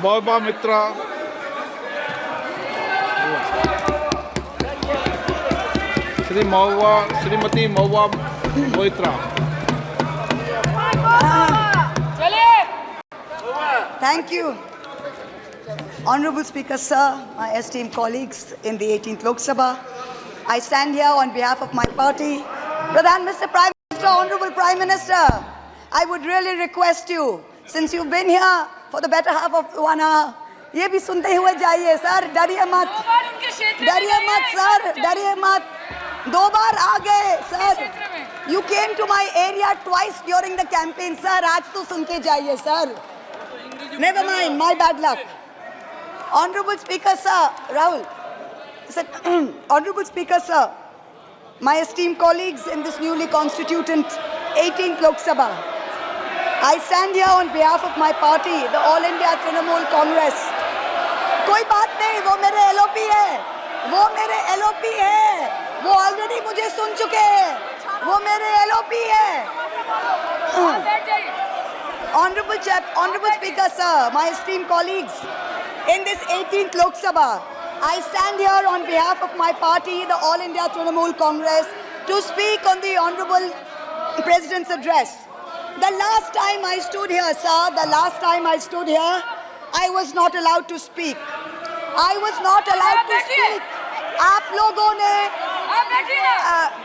Mahbooba Mitra, Srimati Mahbooba Mitra. Thank you. Honorable Speaker, sir, my esteemed colleagues in the 18th Lok Sabha, I stand here on behalf of my party. Pradhan, Mr. Prime Minister, Honorable Prime Minister, I would really request you, since you've been here for the better half of 1 hour, ये भी सुनते हुए जाइए sir, डरिए मत sir, डरिए मत, 2 बार आ गए sir. You came to my area twice during the campaign, sir. आज तो सुन के जाइए sir. Never mind, my bad luck. Honorable Speaker, sir, Rahul. Honorable Speaker, sir, my esteemed colleagues in this newly constituted 18th Lok Sabha, I stand here on behalf of my party, the All India Trinamool Congress. कोई बात नहीं, वो मेरे LOP है, वो already मुझे सुन चुके हैं, वो मेरे LOP है. Honorable Speaker, sir, my esteemed colleagues, in this 18th Lok Sabha, I stand here on behalf of my party, the All India Trinamool Congress, to speak on the Honorable President's address. The last time I stood here, sir, I was not allowed to speak. आप लोगों ने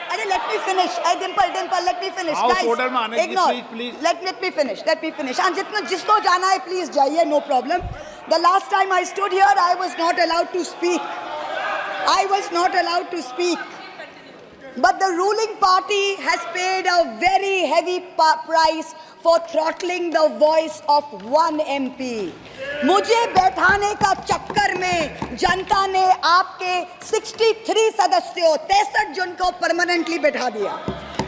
अरे let me finish. Dimple, let me finish. House Guys, order में आने की please. Let me finish. And जिसको जाना है please जाइए, no problem. The last time I stood here, I was not allowed to speak. But the ruling party has paid a very heavy price for throttling the voice of one MP. मुझे बैठाने का चक्कर में जनता ने आपके 63 सदस्यों 63 जन को परमानेंटली बैठा दिया.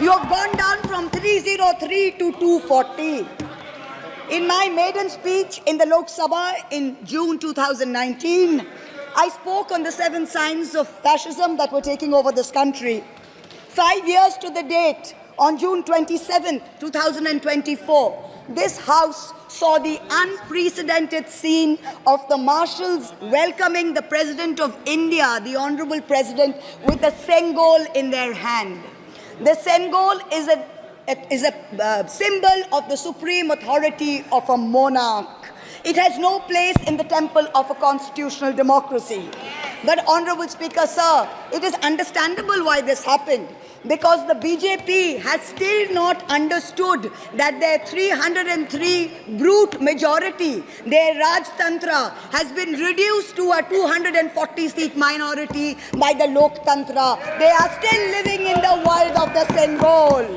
You have gone down from 303 to 240. In my maiden speech in the Lok Sabha in June 2019, I spoke on the 7 signs of fascism that were taking over this country. 5 years to the date, on June 27, 2024, this House saw the unprecedented scene of the marshals welcoming the President of India, the Honorable President, with a Sengol in their hand. The Sengol is a symbol of the supreme authority of a monarch. It has no place in the temple of a constitutional democracy. But Honorable Speaker, sir, it is understandable why this happened. Because the BJP has still not understood that their 303 brute majority, their Rajtantra, has been reduced to a 240-seat minority by the Loktantra. They are still living in the world of the Sengol.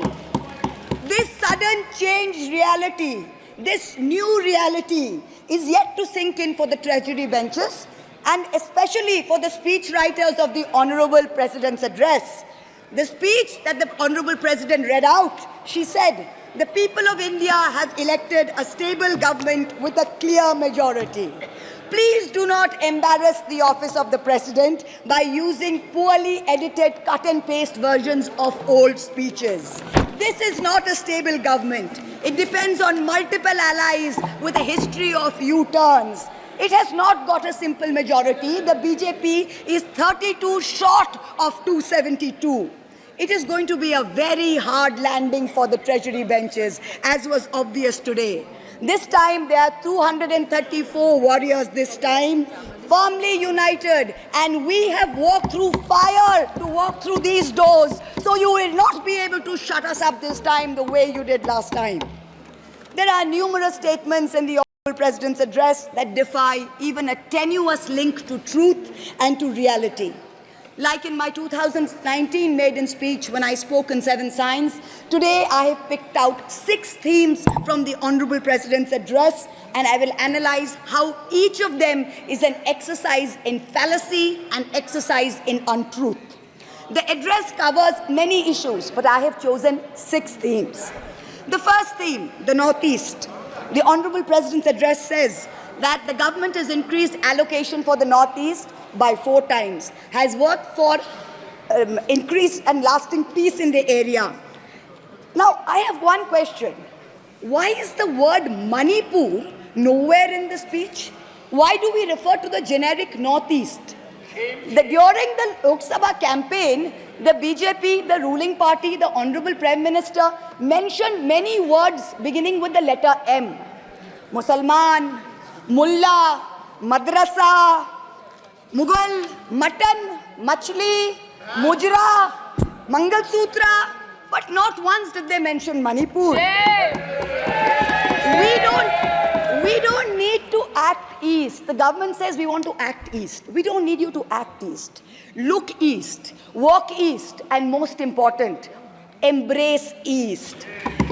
This sudden changed reality, this new reality, is yet to sink in for the treasury benches and especially for the speech writers of the Honorable President's address. The speech that the Honorable President read out, she said, the people of India have elected a stable government with a clear majority. Please do not embarrass the office of the President by using poorly edited cut and paste versions of old speeches. This is not a stable government. It depends on multiple allies with a history of U-turns. It has not got a simple majority. The BJP is 32 short of 272. It is going to be a very hard landing for the treasury benches, as was obvious today. This time, there are 234 warriors this time, firmly united, and we have walked through fire to walk through these doors, so you will not be able to shut us up this time the way you did last time. There are numerous statements in the Honorable President's address that defy even a tenuous link to truth and to reality. Like in my 2019 maiden speech when I spoke on 7 signs, today I have picked out 6 themes from the Honorable President's address, and I will analyze how each of them is an exercise in fallacy and exercise in untruth. The address covers many issues, but I have chosen 6 themes. The first theme, the Northeast. The Honorable President's address says that the government has increased allocation for the Northeast by 4 times, has worked for increased and lasting peace in the area. Now, I have one question. Why is the word Manipur nowhere in the speech? Why do we refer to the generic Northeast? During the Lok Sabha campaign, the BJP, the ruling party, the Honorable Prime Minister mentioned many words beginning with the letter M. Musalman, Mullah, Madrasa, Mughal, Mutton, Machli, Mujra, Mangal Sutra, but not once did they mention Manipur. We don't need to act east. The government says we want to act east. We don't need you to act east. Look east, walk east, and most important, embrace east.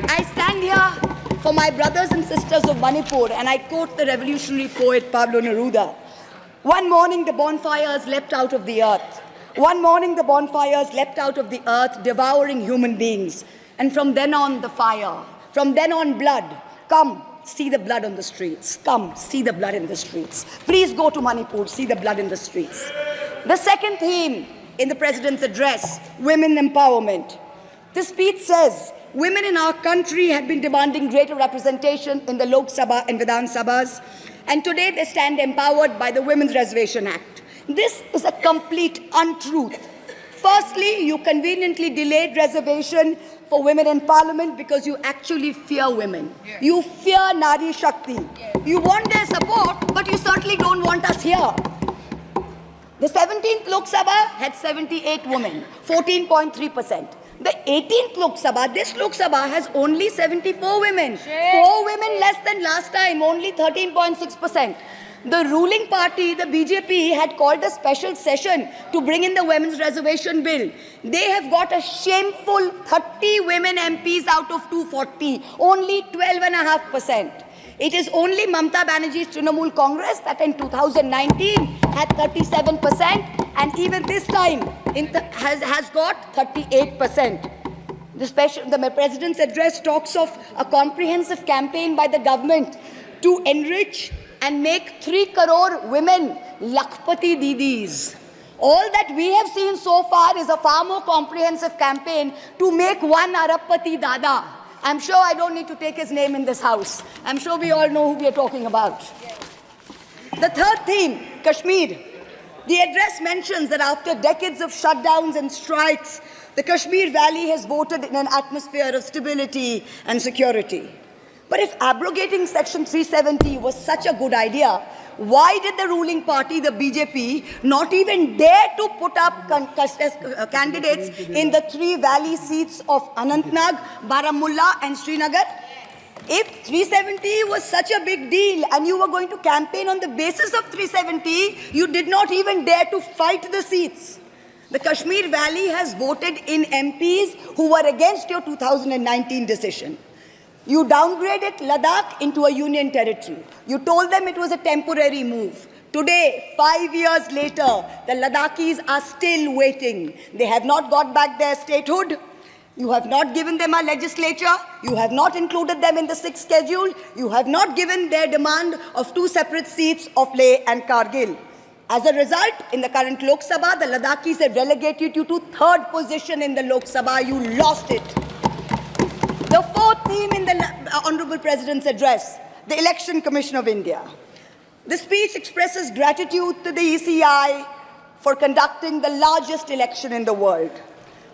I stand here for my brothers and sisters of Manipur, and I quote the revolutionary poet Pablo Neruda. One morning the bonfires leapt out of the earth. One morning the bonfires leapt out of the earth, devouring human beings. And from then on the fire, from then on blood. Come, see the blood on the streets. Come, see the blood in the streets. Please go to Manipur, see the blood in the streets. The second theme in the President's address, women empowerment. The speech says, women in our country have been demanding greater representation in the Lok Sabha and Vidhan Sabhas, and today they stand empowered by the Women's Reservation Act. This is a complete untruth. Firstly, you conveniently delayed reservation for women in parliament because you actually fear women. You fear Nari Shakti. You want their support, but you certainly don't want us here. The 17th Lok Sabha had 78 women, 14.3%. The 18th Lok Sabha, this Lok Sabha has only 74 women. 4 women less than last time, only 13.6%. The ruling party, the BJP, had called a special session to bring in the women's reservation bill. They have got a shameful 30 women MPs out of 240, only 12.5%. It is only Mamata Banerjee's Trinamool Congress that in 2019 had 37%, and even this time has got 38%. The President's address talks of a comprehensive campaign by the government to enrich and make 3 crore women Lakhpati Didis. All that we have seen so far is a far more comprehensive campaign to make 1 Arabpati Dada. I'm sure I don't need to take his name in this house. I'm sure we all know who we are talking about. The third theme, Kashmir. The address mentions that after decades of shutdowns and strikes, the Kashmir Valley has voted in an atmosphere of stability and security. But if abrogating Section 370 was such a good idea, why did the ruling party, the BJP, not even dare to put up candidates in the 3 valley seats of Anantnag, Baramulla and Srinagar? If 370 was such a big deal and you were going to campaign on the basis of 370, you did not even dare to fight the seats. The Kashmir Valley has voted in MPs who were against your 2019 decision. You downgraded Ladakh into a union territory. You told them it was a temporary move. Today, 5 years later, the Ladakhis are still waiting. They have not got back their statehood. You have not given them a legislature. You have not included them in the 6th schedule. You have not given their demand of 2 separate seats of Leh and Kargil. As a result, in the current Lok Sabha, the Ladakhis have relegated you to 3rd position in the Lok Sabha. You lost it. The 4th theme in the Honorable President's address, the Election Commission of India. The speech expresses gratitude to the ECI for conducting the largest election in the world.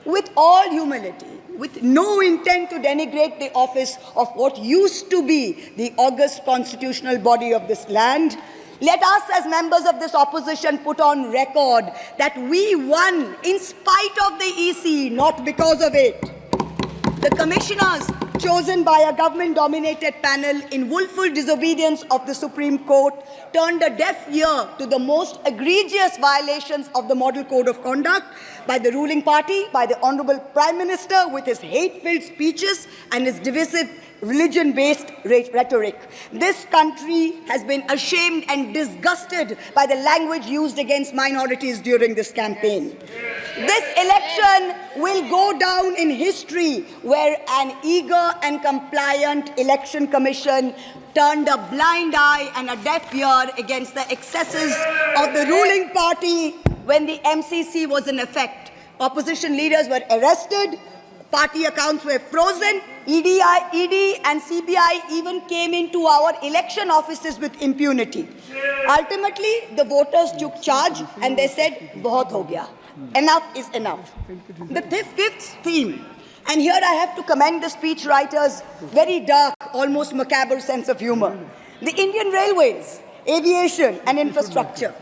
With all humility, with no intent to denigrate the office of what used to be the august constitutional body of this land, let us as members of this opposition put on record that we won in spite of the EC, not because of it. The commissioners chosen by a government-dominated panel in willful disobedience of the Supreme Court turned a deaf ear to the most egregious violations of the Model Code of Conduct by the ruling party, by the Honorable Prime Minister with his hate-filled speeches and his divisive religion-based rhetoric. This country has been ashamed and disgusted by the language used against minorities during this campaign. This election will go down in history where an eager and compliant election commission turned a blind eye and a deaf ear against the excesses of the ruling party when the MCC was in effect. Opposition leaders were arrested, Party accounts were frozen. ED and CBI even came into our election offices with impunity. Ultimately, the voters took charge and they said, "Bahut ho gaya. Enough is enough." The fifth theme, and here I have to commend the speechwriter's very dark, almost macabre sense of humor. The Indian Railways, aviation and infrastructure.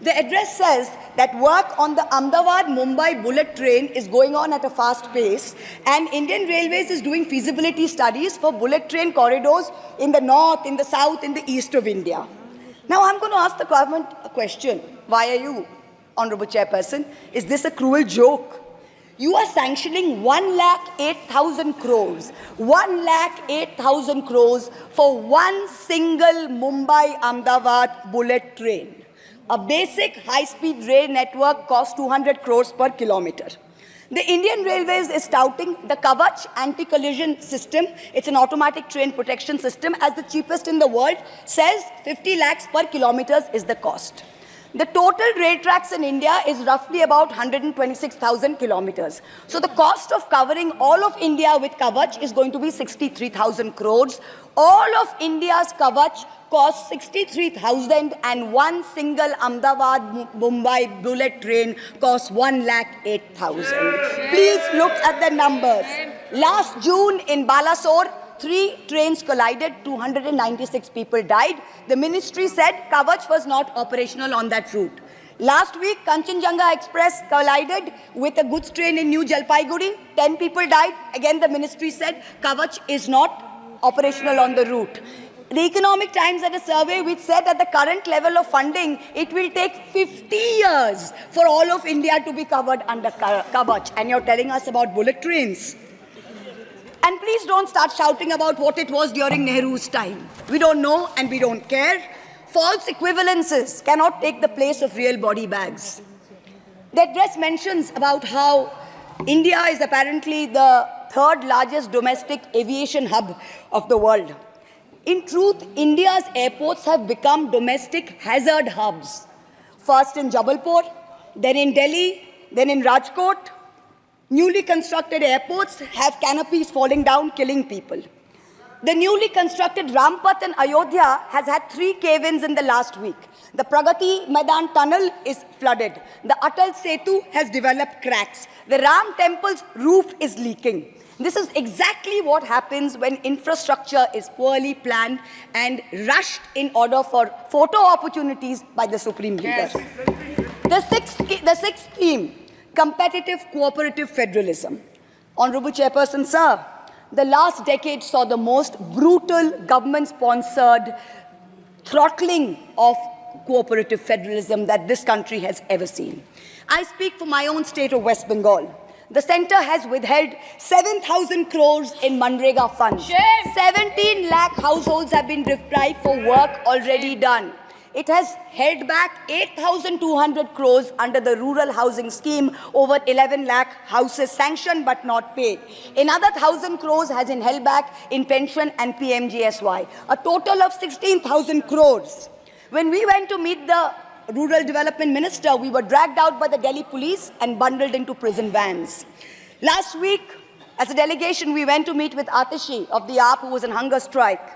The address says that work on the Ahmedabad-Mumbai bullet train is going on at a fast pace, and Indian Railways is doing feasibility studies for bullet train corridors in the north, in the south, in the east of India. Now I'm going to ask the government a question. Why are you, Honorable Chairperson? Is this a cruel joke? You are sanctioning 1,08,000 crores, 1,08,000 crores for one single Mumbai-Ahmedabad bullet train. A basic high-speed rail network costs 200 crores per kilometer. The Indian Railways is touting the Kavach anti-collision system. It's an automatic train protection system as the cheapest in the world, says 50 lakhs per kilometer is the cost. The total rail tracks in India is roughly about 126,000 kilometers. So the cost of covering all of India with Kavach is going to be 63,000 crores. All of India's Kavach costs 63,000 and one single Ahmedabad-Mumbai bullet train costs 1,08,000. Please look at the numbers. Last June in Balasore, 3 trains collided, 296 people died. The ministry said Kavach was not operational on that route. Last week, Kanchenjunga Express collided with a goods train in New Jalpaiguri. 10 people died. Again, the ministry said Kavach is not operational on the route. The Economic Times had a survey which said at the current level of funding, it will take 50 years for all of India to be covered under Kavach. And you're telling us about bullet trains. And please don't start shouting about what it was during Nehru's time. We don't know and we don't care. False equivalences cannot take the place of real body bags. The address mentions about how India is apparently the third largest domestic aviation hub of the world. In truth, India's airports have become domestic hazard hubs. First in Jabalpur, then in Delhi, then in Rajkot. Newly constructed airports have canopies falling down, killing people. The newly constructed Rampath in Ayodhya has had 3 cave-ins in the last week. The Pragati Maidan tunnel is flooded. The Atal Setu has developed cracks. The Ram temple's roof is leaking. This is exactly what happens when infrastructure is poorly planned and rushed in order for photo opportunities by the Supreme Leader. Yes. The sixth theme, competitive cooperative federalism. Honorable Chairperson, sir, the last decade saw the most brutal government-sponsored throttling of cooperative federalism that this country has ever seen. I speak for my own state of West Bengal. The centre has withheld 7,000 crores in Manrega funds. 17 lakh households have been deprived for work already done. It has held back 8,200 crores under the rural housing scheme, over 11 lakh houses sanctioned but not paid. Another 1,000 crores has been held back in pension and PMGSY. A total of 16,000 crores. When we went to meet the Rural Development Minister, we were dragged out by the Delhi police and bundled into prison vans. Last week, as a delegation, we went to meet with Atishi of the AAP, who was on hunger strike.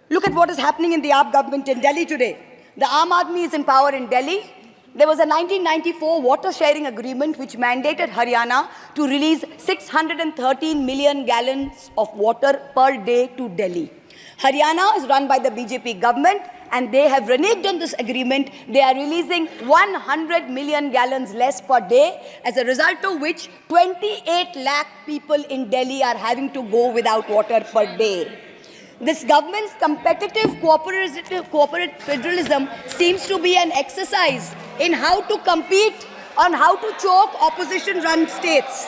Look at what is happening in the AAP government in Delhi today. The Aam Aadmi is in power in Delhi. There was a 1994 water sharing agreement which mandated Haryana to release 613 million gallons of water per day to Delhi. Haryana is run by the BJP government, and they have reneged on this agreement. They are releasing 100 million gallons less per day, as a result of which 28 lakh people in Delhi are having to go without water per day. This government's competitive cooperative federalism seems to be an exercise in how to compete on how to choke opposition-run states.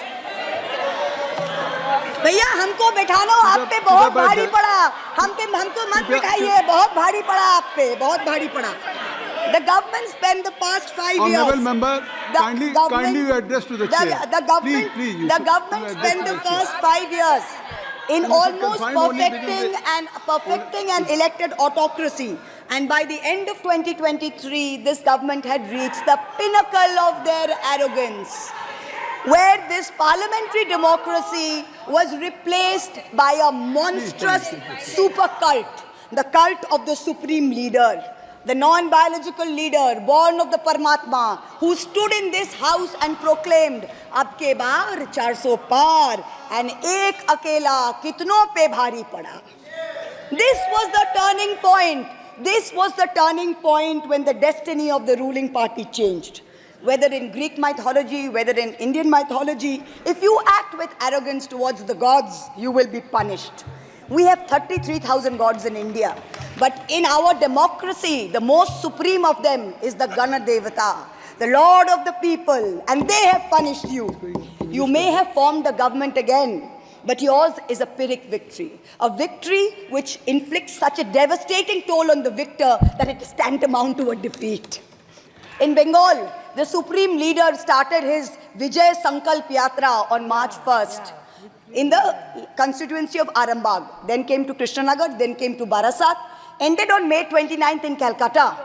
भैया हमको बैठाना आप पे बहुत भारी पड़ा, हमको मत बिठाइए, बहुत भारी पड़ा आप पे, बहुत भारी पड़ा. The government spent the past 5 years. Honorable member, kindly address to the chair. The government spent the first 5 years in almost perfecting an elected autocracy. And by the end of 2023, this government had reached the pinnacle of their arrogance. where this parliamentary democracy was replaced by a monstrous super cult, the cult of the supreme leader, the non-biological leader, born of the Paramatma, who stood in this house and proclaimed, "Ab ke baar 400 par, and ek akela kitno pe bhari pada." This was the turning point. This was the turning point when the destiny of the ruling party changed. Whether in Greek mythology, whether in Indian mythology, if you act with arrogance towards the gods, you will be punished. We have 33,000 gods in India. But in our democracy, the most supreme of them is the Gana Devata, the Lord of the people, and they have punished you. You may have formed a government again, but yours is a Pyrrhic victory. A victory which inflicts such a devastating toll on the victor that it is tantamount to a defeat. In Bengal, the supreme leader started his Vijay Sankalp Yatra on March 1st in the constituency of Arambagh. Then came to Krishnanagar, then came to Barasat, ended on May 29th in Calcutta.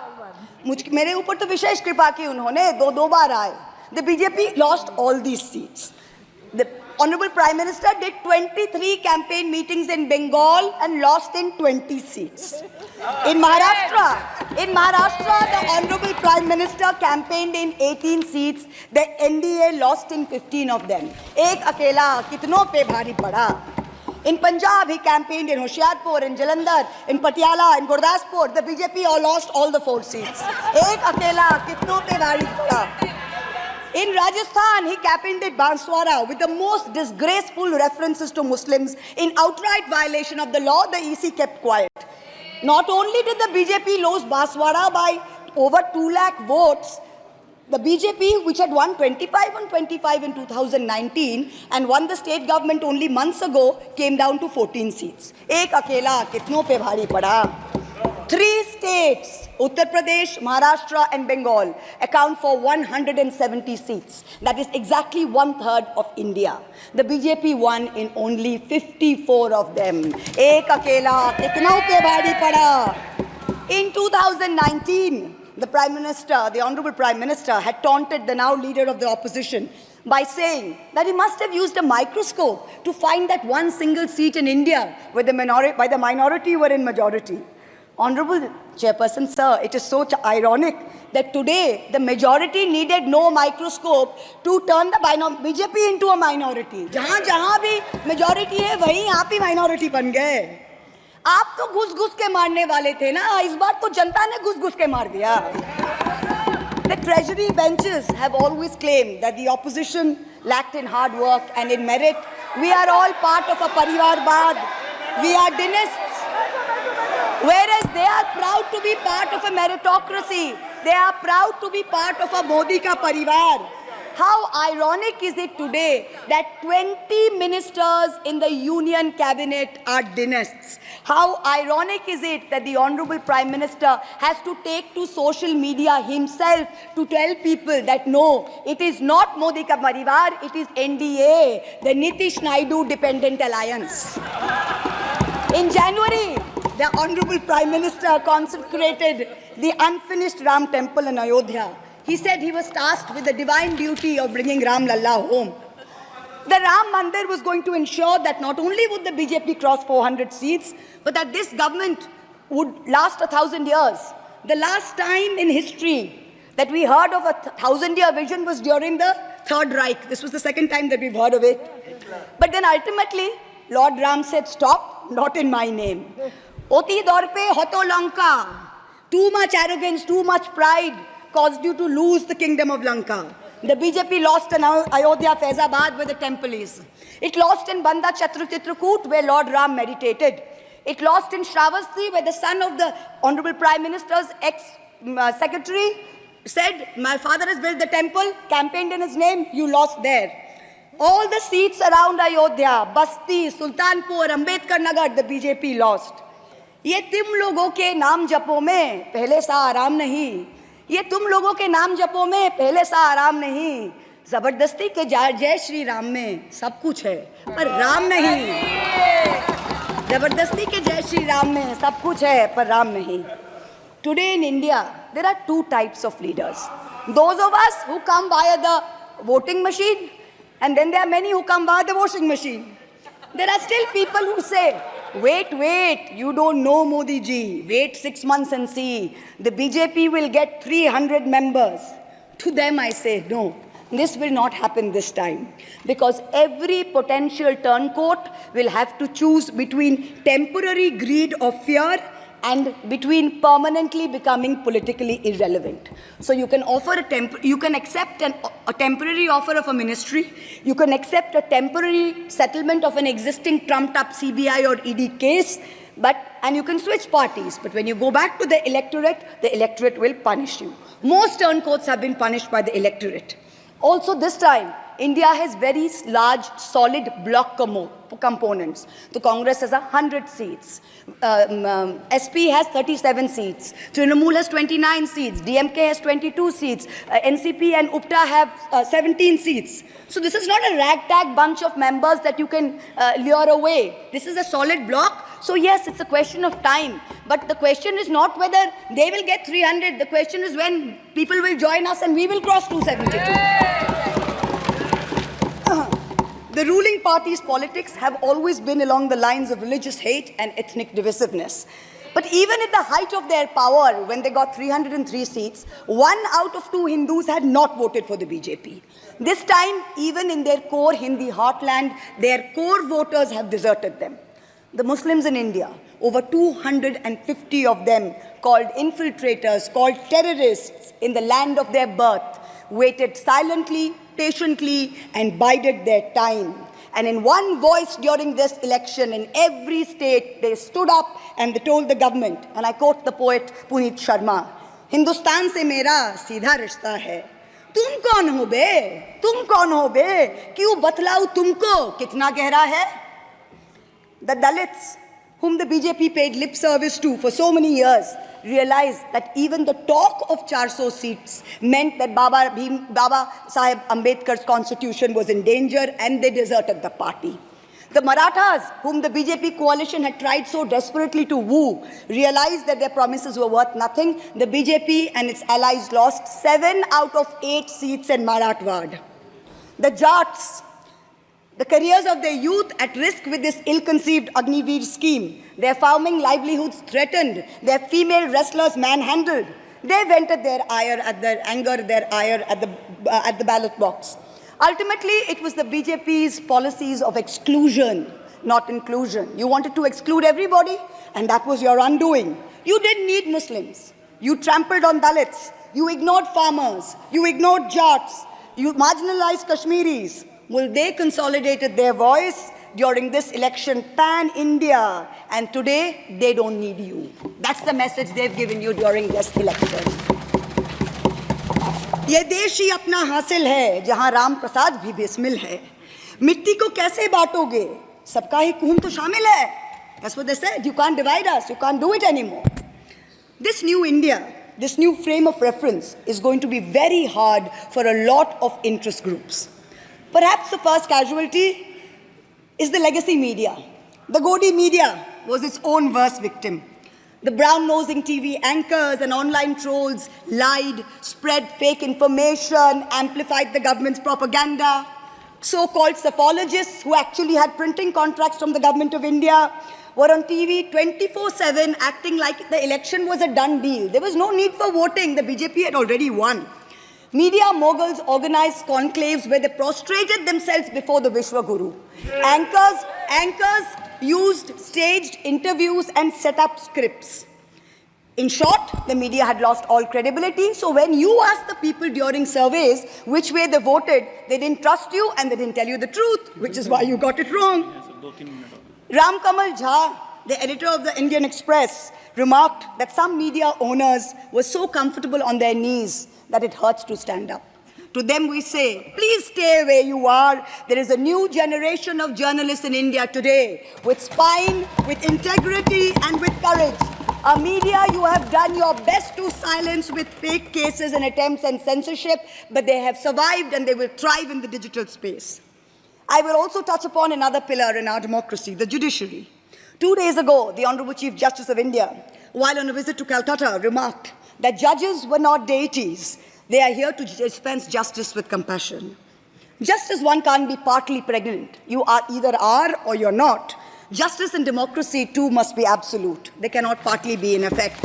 मेरे ऊपर तो विशेष कृपा की उन्होंने दो बार आए. The BJP lost all these seats. The Honorable Prime Minister did 23 campaign meetings in Bengal and lost in 20 seats. In Maharashtra, the Honorable Prime Minister campaigned in 18 seats. The NDA lost in 15 of them. Ek akela kitno pe bhari pada. In Punjab, he campaigned in Hoshiarpur, in Jalandhar, in Patiala, in Gurdaspur. The BJP all lost all the 4 seats. Ek akela kitno pe bhari pada. In Rajasthan, he campaigned at Banswara with the most disgraceful references to Muslims. In outright violation of the law, the EC kept quiet. Not only did the BJP lose Banswara by over 2 lakh votes, the BJP, which had won 25 on 25 in 2019 and won the state government only months ago, came down to 14 seats. Ek akela kitno pe bhari pada. 3 states, Uttar Pradesh, Maharashtra and Bengal, account for 170 seats. That is exactly 1/3 of India. The BJP won in only 54 of them. Ek akela kitno pe bhari pada. In 2019, the Prime Minister, the Honorable Prime Minister, had taunted the now leader of the opposition by saying that he must have used a microscope to find that one single seat in India where the minority were in majority. Honorable Chairperson, sir, it is so ironic that today the majority needed no microscope to turn the BJP into a minority. जहाँ भी majority है, वहीं आप ही minority बन गए. आप तो घुस-घुस के मारने वाले थे ना, इस बार तो जनता ने घुस-घुस के मार दिया. The treasury benches have always claimed that the opposition lacked in hard work and in merit. We are all part of a Parivarvad. We are dynasts. Whereas they are proud to be part of a meritocracy. They are proud to be part of a Modi ka parivar. How ironic is it today that 20 ministers in the union cabinet are dynasts? How ironic is it that the Honorable Prime Minister has to take to social media himself to tell people that no, it is not Modi ka parivar, it is NDA, the Nitish Naidu Dependent Alliance. In January, the Honorable Prime Minister consecrated the unfinished Ram temple in Ayodhya. He said he was tasked with the divine duty of bringing Ram Lalla home. The Ram Mandir was going to ensure that not only would the BJP cross 400 seats, but that this government would last 1,000 years. The last time in history that we heard of a 1,000-year vision was during the Third Reich. This was the second time that we've heard of it. But then ultimately, Lord Ram said, stop, not in my name. Oti dorpe hoto Lanka. Too much arrogance, too much pride caused you to lose the kingdom of Lanka. The BJP lost in Ayodhya, Faizabad, where the temple is. It lost in Banda Chitrakoot, where Lord Ram meditated. It lost in Shravasti, where the son of the Honorable Prime Minister's ex-secretary said, my father has built the temple, campaigned in his name, you lost there. All the seats around Ayodhya, Basti, Sultanpur, Ambedkar Nagar, the BJP lost. ये तुम लोगों के नाम जपों में पहले सा आराम नहीं. ये तुम लोगों के नाम जपों में पहले सा आराम नहीं. जबरदस्ती के जय श्री राम में सब कुछ है पर राम नहीं. जबरदस्ती के जय श्री राम में सब कुछ है पर राम नहीं. Today in India, there are 2 types of leaders. Those of us who come via the voting machine And then there are many who come via the washing machine. There are still people who say, wait, you don't know Modi ji. Wait 6 months and see. The BJP will get 300 members. To them I say, no, this will not happen this time. Because every potential turncoat will have to choose between temporary greed or fear and between permanently becoming politically irrelevant. So you can offer you can accept a temporary offer of a ministry, you can accept a temporary settlement of an existing trumped-up CBI or ED case, and you can switch parties. But when you go back to the electorate will punish you. Most turncoats have been punished by the electorate. Also this time, India has very large, solid block components. The Congress has 100 seats. SP has 37 seats. Trinamool has 29 seats. DMK has 22 seats. NCP and UPTA have 17 seats. So this is not a ragtag bunch of members that you can lure away. This is a solid block. So yes, it's a question of time. But the question is not whether they will get 300. The question is when people will join us and we will cross 272. The ruling party's politics have always been along the lines of religious hate and ethnic divisiveness. But even at the height of their power, when they got 303 seats, 1 out of 2 Hindus had not voted for the BJP. This time, even in their core Hindi heartland, their core voters have deserted them. The Muslims in India, over 250 of them called infiltrators, called terrorists in the land of their birth, waited silently, patiently, and bided their time. And in one voice during this election, in every state, they stood up and they told the government, and I quote the poet Puneet Sharma, "Hindustan se mera seedha rishta hai. तुम कौन हो बे? तुम कौन हो बे? क्यों बतलाऊं तुमको कितना गहरा है?" The Dalits, whom the BJP paid lip service to for so many years, realized that even the talk of 400 seats meant that Baba Sahib Ambedkar's constitution was in danger, and they deserted the party. The Marathas, whom the BJP coalition had tried so desperately to woo, realized that their promises were worth nothing. The BJP and its allies lost 7 out of 8 seats in Marathwad. The Jats, the careers of their youth at risk with this ill-conceived Agniveer scheme, their farming livelihoods threatened, their female wrestlers manhandled. They vented their ire at the ballot box. Ultimately, it was the BJP's policies of exclusion, not inclusion. You wanted to exclude everybody, and that was your undoing. You didn't need Muslims. You trampled on Dalits. You ignored farmers. You ignored Jats. You marginalized Kashmiris. Well, they consolidated their voice during this election pan-India, and today they don't need you. That's the message they've given you during this election. ये देश ही अपना हासिल है जहां राम प्रसाद भी बिस्मिल है. मिट्टी को कैसे बांटोगे? सबका ही खून तो शामिल है. That's what they said. You can't divide us. You can't do it anymore. This new India, this new frame of reference is going to be very hard for a lot of interest groups. Perhaps the first casualty is the legacy media. The Godi media was its own worst victim. The brown-nosing TV anchors and online trolls lied, spread fake information, amplified the government's propaganda. So-called psephologists who actually had printing contracts from the government of India were on TV 24/7 acting like the election was a done deal. There was no need for voting. The BJP had already won. Media moguls organized conclaves where they prostrated themselves before the Vishwa Guru. Anchors used staged interviews and set up scripts. In short, the media had lost all credibility. So when you asked the people during surveys which way they voted, they didn't trust you and they didn't tell you the truth, which is why you got it wrong. Ram Kamal Jha, the editor of the Indian Express, remarked that some media owners were so comfortable on their knees that it hurts to stand up. To them we say, please stay where you are. There is a new generation of journalists in India today with spine, with integrity, and with courage. A media you have done your best to silence with fake cases and attempts and censorship, but they have survived and they will thrive in the digital space. I will also touch upon another pillar in our democracy, the judiciary. 2 days ago, the Honorable Chief Justice of India, while on a visit to Calcutta, remarked that judges were not deities. They are here to dispense justice with compassion. Just as one can't be partly pregnant, you are either are or you're not. Justice and democracy too must be absolute. They cannot partly be in effect.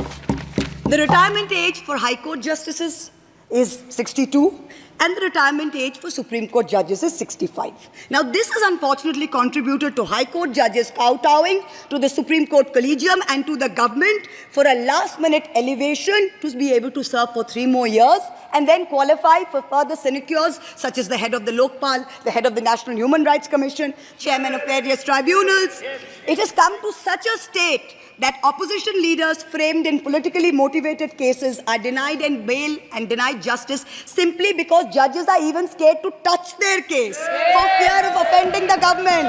The retirement age for High Court justices is 62, and the retirement age for Supreme Court judges is 65. Now, this has unfortunately contributed to High Court judges kowtowing to the Supreme Court Collegium and to the government for a last-minute elevation to be able to serve for 3 more years and then qualify for further sinecures, such as the head of the Lokpal, the head of the National Human Rights Commission, chairman of various tribunals. It has come to such a state that opposition leaders framed in politically motivated cases are denied and bail and denied justice simply because judges are even scared to touch their case for fear of offending the government.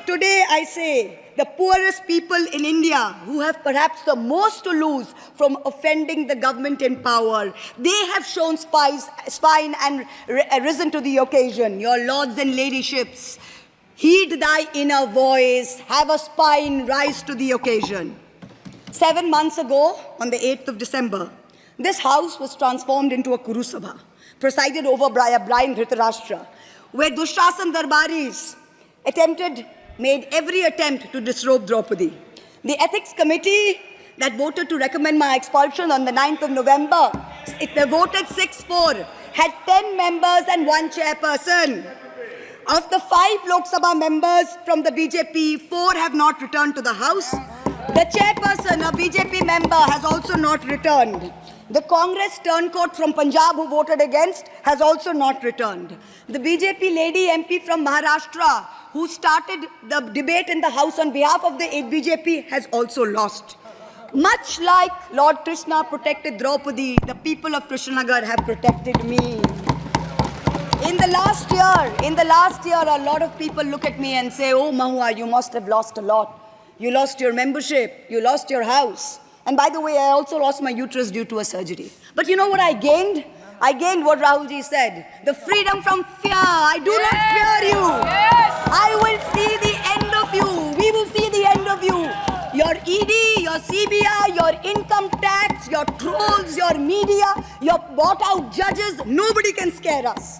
Today I say, the poorest people in India who have perhaps the most to lose from offending the government in power, they have shown spine and risen to the occasion. Your lords and ladyships, heed thy inner voice, have a spine, rise to the occasion. 7 months ago, on the 8th of December, this house was transformed into a Kuru Sabha, presided over by a blind Dhritarashtra, where Dushrasan Darbaris made every attempt to disrobe Draupadi. The Ethics Committee that voted to recommend my expulsion on the 9th of November, they voted 6-4, had 10 members and 1 chairperson. Of the 5 Lok Sabha members from the BJP, 4 have not returned to the House. The chairperson, a BJP member, has also not returned. The Congress turncoat from Punjab who voted against has also not returned. The BJP lady MP from Maharashtra who started the debate in the House on behalf of the BJP has also lost. Much like Lord Krishna protected Draupadi, the people of Krishnanagar have protected me. In the last year, a lot of people look at me and say, oh, Mahua, you must have lost a lot. You lost your membership, you lost your house. And by the way, I also lost my uterus due to a surgery. But you know what I gained? I gained what Rahulji said, the freedom from fear. I do not fear you. I will see the end of you. We will see the end of you. Your ED, your CBI, your income tax, your trolls, your media, your bought-out judges, nobody can scare us.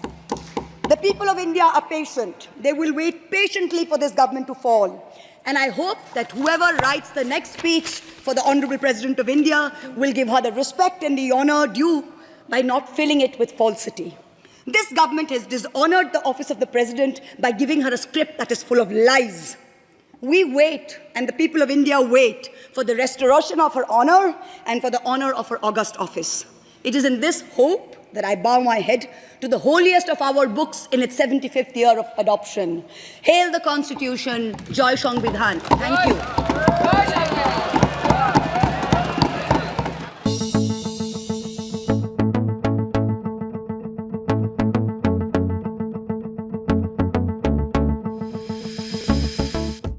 The people of India are patient. They will wait patiently for this government to fall. And I hope that whoever writes the next speech for the Honorable President of India will give her the respect and the honor due by not filling it with falsity. This government has dishonored the office of the President by giving her a script that is full of lies. We wait, and the people of India wait, for the restoration of her honor and for the honor of her august office. It is in this hope that I bow my head to the holiest of our books in its 75th year of adoption. Hail the Constitution, Joy Sangvidhan. Thank you.